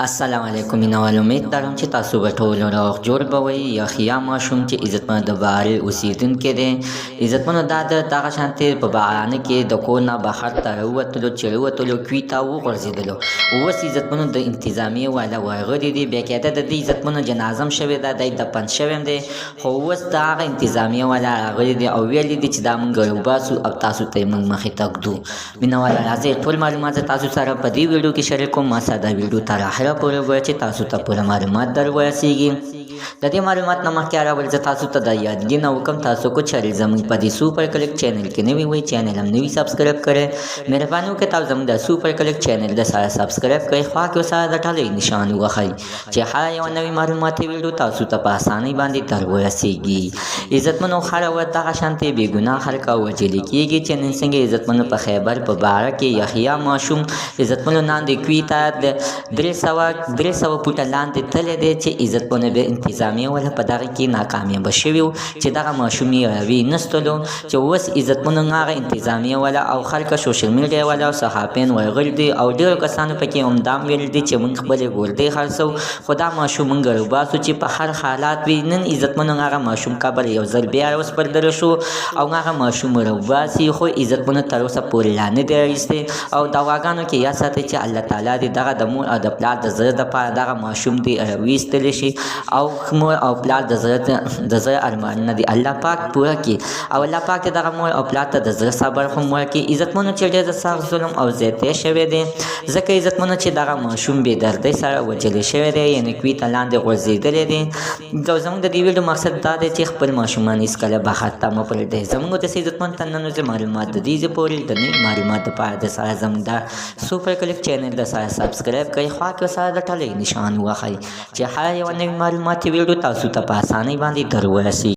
السلام علیکم مینوال، امید لرم چې تاسو به ټول روغ جوړ به وئ. یحیی ماشوم چې عزتمن د بهر اوسېدونکی دی، عزتمنو دا د دغه شانتې په بهرانه کې د کور نه بهر ته راووتلو چې راووتلو کوي ته وغورځېدلو. اوس عزتمنو د انتظامیې والا ورغلي دي، بیا کېده د دې عزتمنو جنازه هم شوې ده، دی دفن شوی هم دی، خو اوس د هغه انتظامیې والا راغلي دي او ویلي دي چې دا موږ راوباسو او تاسو ته یې موږ مخې ته ږدو. مینهواله راځئ ټول معلومات زه تاسو سره په دې ویډیو کې شریک کوم. ما سره دا ویډیو تر اخره پورې وګورئ چې تاسو ته پوره معلومات در ورسیږي. د دې معلومات نه مخکې راول زه تاسو ته دا یادګي وکړم، تاسو کو چارې زموږ په دې سوپر کلیک چینل کې نوي وئ، چینل هم نوي سبسکرایب کړئ. مهرباني وکړئ تاسو زموږ د سوپر کلیک چینل د سره سبسکرایب کړئ، خوا کې سره د ټلۍ نشان ووهئ چې هر یوه نوې معلوماتي ویډیو تاسو ته په اسانۍ باندې در ورسیږي. عزتمنو هره ورځ دغه شانتې بې ګناه خلک وژلي کېږي چې نن څنګه عزتمنو په خیبر په باره کې یحیی ماشوم عزتمنو لاندې کوي ته د 300 فوټه لاندې تللی دی چې عزتمنو بیا انتظامیه والا په دغه کې ناکامیابه شوي وو چې دغه ماشوم یې راویستلو، چې اوس عزتمنو هغه انتظامیه والا او خلک سوشل میډیا والا او صحافیان ورغلي دي او ډېرو کسانو پکې همدا هم ویل دي چې موږ خپلې ګردې خرڅوو خو دا ماشوم موږ راوباسو چې په هر حالات وي. نن عزتمنو هغه ماشوم قبر یو ځل بیا راوسپړدلی شو او هغه ماشوم راوباسي، خو عزتمنو تر اوسه پورې لا نه دی راایستې او دعاګانو کې یاد ساتئ چې الله تعالی دې دغه د مور او د پلار د زړه دپاره دغه ماشوم دې راویستلی شي او مور او پلار د زړه ارمانونه دي الله پاک پوره کړي او الله پاک دې دغه مور او پلار ته د زړه صبر هم ورکړي. عزتمنو چې ډېر سخت ظلم او زیاتی شوی دی، ځکه عزتمنو چې دغه ماشوم بې دردۍ سره وژلی شوی دی، یعنې کوي ته لاندې غورځېدلی دی. زموږ د دې ویډیو مقصد دا دی چې خپل ماشومان هېڅکله بهر ته مه پرېږدئ. زموږ داسې عزتمن تننو چې معلومات د دې ځای پورې د نوي معلومات دپاره د سره زموږ د سوپر کلیک چینل د سره سبسکرایب کړئ، خوا کې سره د ټلۍ نشان ووهئ چې هر یوه نوې معلوماتي ویډیو تاسو ته په اسانۍ باندې در ورسیږي.